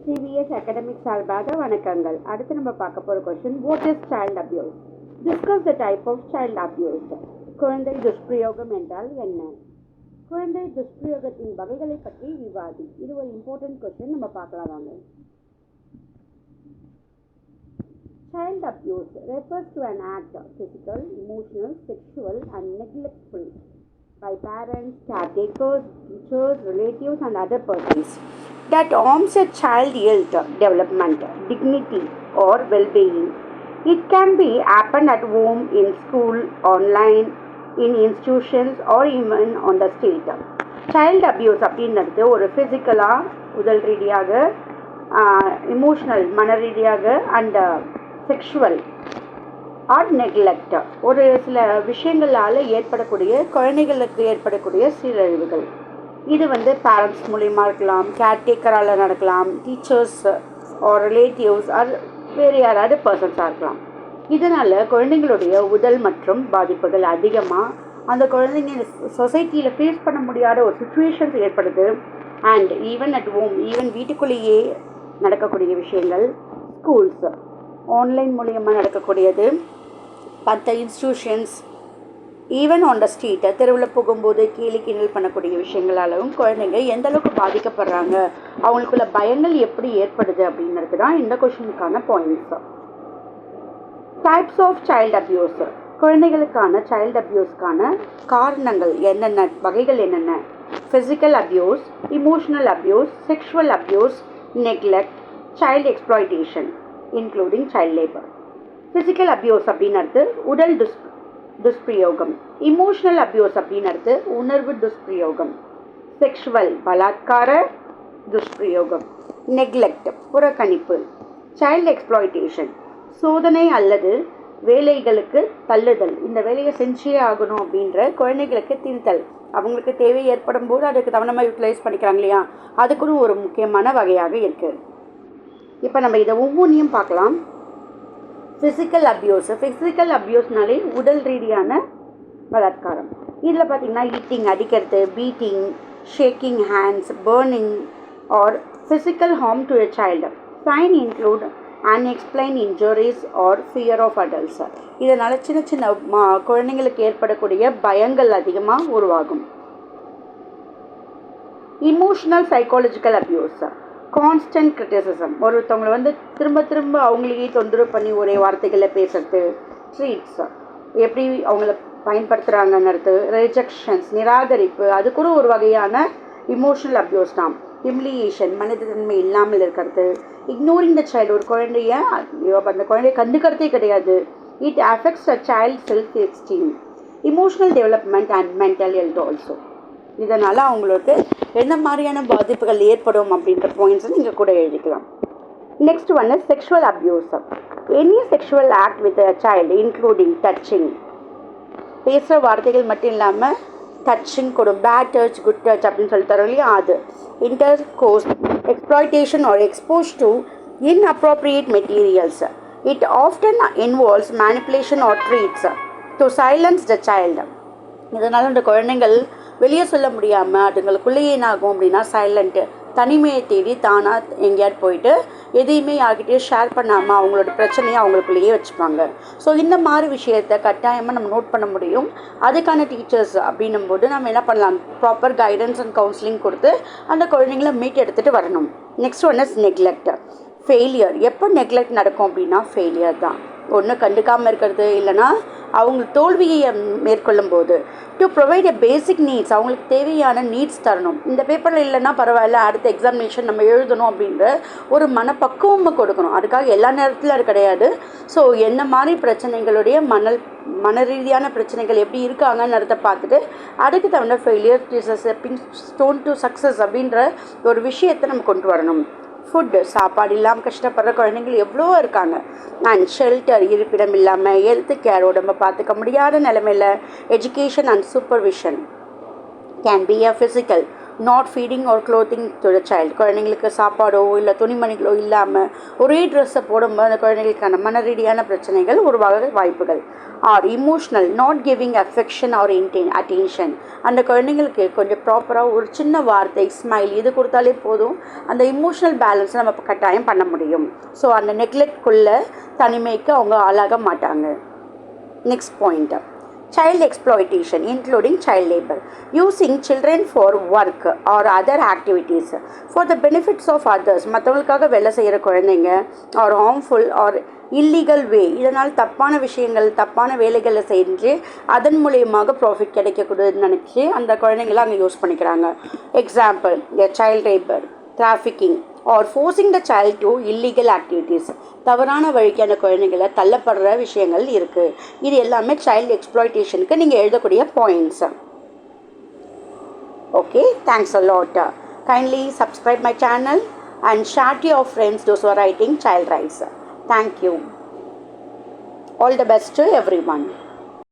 CVS academic சார்பாக வணக்கங்கள். அடுத்து நம்ம பார்க்க போகிற question, what is child abuse? Discuss the type of child abuse. குழந்தை துஷ்பிரயோகம் என்றால் என்ன? குழந்தை துஷ்பிரயோகத்தின் வகைகளை பற்றி விவாதி. இது ஒரு இம்பார்ட்டன்ட் கொஸ்டின், நம்ம பார்க்கலாம் வாங்க. Child abuse refers to an act, physical, emotional, sexual and neglectful by parents, caretakers, teachers, relatives and other persons that harms a child's health, development, dignity or well-being. It can be happen at home, in school, online, in institutions or even on the street. Child abuse அப்படின்றது ஒரு ஃபிசிக்கலாக, உடல் ரீதியாக, emotional மன ரீதியாக and sexual R neglect, ஒரு சில விஷயங்களால் ஏற்படக்கூடிய, குழந்தைகளுக்கு ஏற்படக்கூடிய சீரழிவுகள். இது பேரண்ட்ஸ் மூலிமா இருக்கலாம், கேர்டேக்கரால் நடக்கலாம், டீச்சர்ஸ் ஆர் ரிலேட்டிவ்ஸ் ஆர் வேறு யாராவது பர்சன்ஸாக இருக்கலாம். இதனால் குழந்தைங்களுடைய உடல் மற்றும் பாதிப்புகள் அதிகமாக அந்த குழந்தைங்க சொசைட்டியில் ஃபேஸ் பண்ண முடியாத ஒரு சுச்சுவேஷன்ஸ் ஏற்படுது. And even at home, even வீட்டுக்குள்ளேயே நடக்கக்கூடிய விஷயங்கள், ஸ்கூல்ஸ் ஆன்லைன் மூலியமாக நடக்கக்கூடியது, மற்ற institutions, even on the street, தெருவில் போகும்போது கேலி கிண்டல் பண்ணக்கூடிய விஷயங்களாலும் குழந்தைங்க எந்த அளவுக்கு பாதிக்கப்படுறாங்க, அவங்களுக்குள்ள பயங்கள் எப்படி ஏற்படுது அப்படின்றது தான் இந்த கொஷினுக்கான points. Types of child abuse. குழந்தைகளுக்கான சைல்ட் அபியூஸ்க்கான காரணங்கள் என்னென்ன, வகைகள் என்னென்ன? Physical abuse, emotional abuse, sexual abuse, neglect, child exploitation including child labour. Physical abuse அப்படின்றது உடல் துஷ்பிரயோகம். இமோஷனல் அபியூஸ் அப்படின்றது உணர்வு துஷ்பிரயோகம். செக்ஷுவல் பலாத்கார துஷ்பிரயோகம். நெக்லெக்ட் புறக்கணிப்பு. சைல்டு எக்ஸ்ப்ளாய்டேஷன் சோதனை அல்லது வேலைகளுக்கு தள்ளுதல், இந்த வேலையை செஞ்சே ஆகணும் அப்படின்ற குழந்தைகளுக்கு திணித்தல், அவங்களுக்கு தேவை ஏற்படும் போது அதுக்கு தவணமாக யூட்டிலைஸ் பண்ணிக்கிறாங்க இல்லையா, அதுக்குன்னு ஒரு முக்கியமான வகையாக இருக்குது. இப்போ நம்ம இதை ஒவ்வொன்றையும் பார்க்கலாம். Physical abuse. ஃபிசிக்கல் அபியூஸ்னாலே உடல் ரீதியான பலாத்காரம். இதில் பார்த்திங்கன்னா ஈட்டிங், அடிக்கிறது, beating, shaking hands, burning or physical harm to a child. Sign include unexplained injuries or fear of adults. இதனால் சின்ன சின்ன குழந்தைங்களுக்கு ஏற்படக்கூடிய பயங்கள் அதிகமாக உருவாகும். Emotional psychological abuse. Constant criticism, ஒருத்தவங்களை திரும்ப திரும்ப அவங்களையே தொந்தரவு பண்ணி ஒரே வார்த்தைகளில் பேசுறது. ட்ரீட்ஸ், எப்படி அவங்கள பயன்படுத்துகிறாங்கன்றது. ரிஜெக்ஷன்ஸ், நிராகரிப்பு, அது கூட ஒரு வகையான இமோஷனல் அபியூஸ் தான். ஹியூமிலியேஷன், மனிதத்தன்மை இல்லாமல் இருக்கிறது. இக்னோரிங் த சைல்டு, ஒரு குழந்தைய அந்த குழந்தைய கண்டுக்கிறதே கிடையாது. It affects a child self esteem, emotional development and mental health also. இதனால் அவங்களுக்கு என்ன மாதிரியான பாதிப்புகள் ஏற்படும் அப்படின்ற பாயிண்ட்ஸை நீங்கள் கூட எழுதிக்கலாம். Next one is sexual abuse. Any sexual act with a child including touching, பேசுகிற வார்த்தைகள் மட்டும் இல்லாமல் டச்சிங் கூட, பேட் டச், குட் டச் அப்படின்னு சொல்லி தரோம் இல்லையா, அது. Inter course, exploitation R expose to inappropriate materials. It often involves manipulation or treats to silence the child. இதனால் அந்த குழந்தைங்கள் வெளியே சொல்ல முடியாமல் அதுங்களுக்குள்ளேயே என்ன ஆகும் அப்படின்னா சைலண்ட்டு, தனிமையை தேடி தானாக எங்கேயாவது போயிட்டு எதையுமே யார்கிட்டையும் ஷேர் பண்ணாமல் அவங்களோட பிரச்சனையை அவங்களுக்குள்ளேயே வச்சுப்பாங்க. ஸோ இந்த மாதிரி விஷயத்தை கட்டாயமாக நம்ம நோட் பண்ண முடியும். அதுக்கான டீச்சர்ஸ் அப்படின்னும் போது நம்ம என்ன பண்ணலாம், ப்ராப்பர் கைடன்ஸ் அண்ட் கவுன்சிலிங் கொடுத்து அந்த குழந்தைங்கள மீட் எடுத்துகிட்டு வரணும். Next one is neglect. Failure. எப்போ நெக்லெக்ட் நடக்கும் அப்படின்னா ஃபெயிலியர் தான். ஒன்று கண்டுக்காமல் இருக்கிறது, இல்லைனா அவங்க தோல்வியை மேற்கொள்ளும் போது. To provide a basic needs, அவங்களுக்கு தேவையான நீட்ஸ் தரணும். இந்த பேப்பரில் இல்லைன்னா பரவாயில்ல, அடுத்த எக்ஸாமினேஷன் நம்ம எழுதணும் அப்படின்ற ஒரு மனப்பக்குவம் கொடுக்கணும். அதுக்காக எல்லா நேரத்திலும் அது கிடையாது. ஸோ என்ன மாதிரி பிரச்சனைகளுடைய மன ரீதியான பிரச்சனைகள் எப்படி இருக்காங்கன்றத பார்த்துட்டு அதுக்கு தகுந்த failure is a stepping stone to success அப்படின்ற ஒரு விஷயத்தை நம்ம கொண்டு வரணும். ஃபுட்டு, சாப்பாடு இல்லாமல் கஷ்டப்படுற குழந்தைங்கள் எவ்வளோ இருக்காங்க. அண்ட் ஷெல்டர், இருப்பிடம் இல்லாமல், ஹெல்த் கேர், உடம்பை பார்த்துக்க முடியாத நிலைமையில், education and supervision can be a physical not feeding or clothing to the child. குழந்தைங்களுக்கு சாப்பாடோ இல்லை துணிமணிகளோ இல்லாமல் ஒரே ட்ரெஸ்ஸை போடும்போது அந்த குழந்தைகளுக்கான மன ரீதியான பிரச்சனைகள் உருவாக வாய்ப்புகள். Or emotional, not giving affection or attention. அந்த குழந்தைங்களுக்கு கொஞ்சம் ப்ராப்பராக ஒரு சின்ன வார்த்தை, ஸ்மைல் இது கொடுத்தாலே போதும், அந்த இமோஷ்னல் பேலன்ஸ் நம்ம கட்டாயம் பண்ண முடியும். ஸோ அந்த நெக்லெக்ட்குள்ளே தனிமைக்கு அவங்க ஆளாக மாட்டாங்க. Next point, child exploitation including child labor, using children for work or other activities for the benefits of others. மற்றவங்களுக்காக வேலை செய்கிற குழந்தைங்க or harmful or illegal way, இதனால் தப்பான விஷயங்கள் தப்பான வேலைகளை செஞ்சு அதன் மூலியமாக ப்ராஃபிட் கிடைக்கக்கூடாதுன்னு நினச்சி அந்த குழந்தைங்களை அங்கே யூஸ் பண்ணிக்கிறாங்க. Example, child labor, trafficking or forcing the child to illegal activities. தவறான வழிக்கு அந்த குழந்தைகளை தள்ளப்படுற விஷயங்கள் இருக்குது. இது எல்லாமே சைல்டு எக்ஸ்ப்ளாய்டேஷனுக்கு நீங்கள் எழுதக்கூடிய points. Okay, thanks a lot. Kindly subscribe my channel and share to your friends those who are writing child rights. Thank you. All the best to everyone.